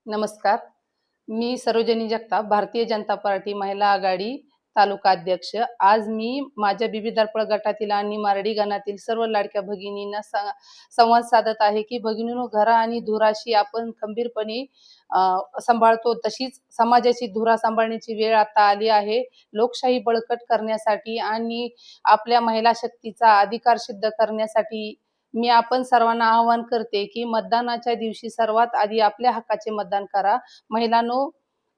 नमस्कार. मी सरोजिनी जगताप, भारतीय जनता पार्टी महिला आघाडी तालुका अध्यक्ष. आज मी माझ्या बिबीदर्पण गटातील आणि मारडी गणातील सर्व लाडक्या भगिनींना संवाद साधत आहे की भगिनींनो, घरा आणि धुराशी आपण खंबीरपणे सांभाळतो, तशीच समाजाची धुरा सांभाळण्याची वेळ आता आली आहे. लोकशाही बळकट करण्यासाठी आणि आपल्या महिला शक्तीचा अधिकार सिद्ध करण्यासाठी मी आपण सर्वांना आवाहन करते की मतदानाच्या दिवशी सर्वात आधी आपल्या हक्काचे मतदान करा. महिलांनो,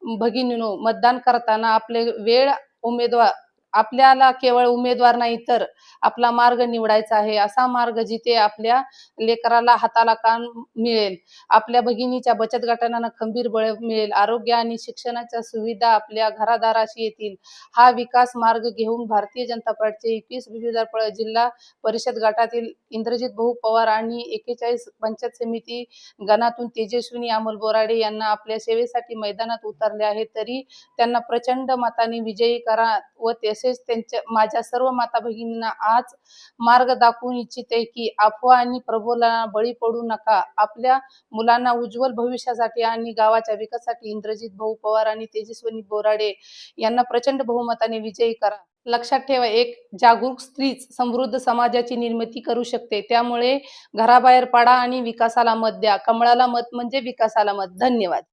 भगिनींनो, मतदान करताना आपले वेळ उमेदवार आपल्याला केवळ उमेदवार नाही तर आपला मार्ग निवडायचा आहे. असा मार्ग जिथे आपल्या लेकराला हाताला काम मिळेल, आपल्या भगिनीच्या बचत गटांना खंबीर बळ मिळेल, आरोग्य आणि शिक्षणाच्या सुविधा आपल्या घरादाराशी येतील. हा विकास मार्ग घेऊन भारतीय जनता पार्टीचे 21 बिबीदर्पण जिल्हा परिषद गटातील इंद्रजित भाऊ पवार आणि 41 पंचायत समिती गणातून तेजस्विनी अमोल बोराडे यांना आपल्या सेवेसाठी मैदानात उतरले आहे. तरी त्यांना प्रचंड मताने विजयी करा व तसेच त्यांच्या माझ्या सर्व माता भगिनींना आज मार्ग दाखवून इच्छिते की अफवा आणि प्रबोधनाला बळी पडू नका. आपल्या मुलांना उज्ज्वल भविष्यासाठी आणि गावाच्या विकासासाठी इंद्रजित भाऊ पवार आणि तेजस्विनी बोराडे यांना प्रचंड बहुमताने विजयी करा. लक्षात ठेवा, एक जागरूक स्त्रीच समृद्ध समाजाची निर्मिती करू शकते. त्यामुळे घराबाहेर पडा आणि विकासाला मत द्या. कमळाला मत म्हणजे विकासाला मत. धन्यवाद.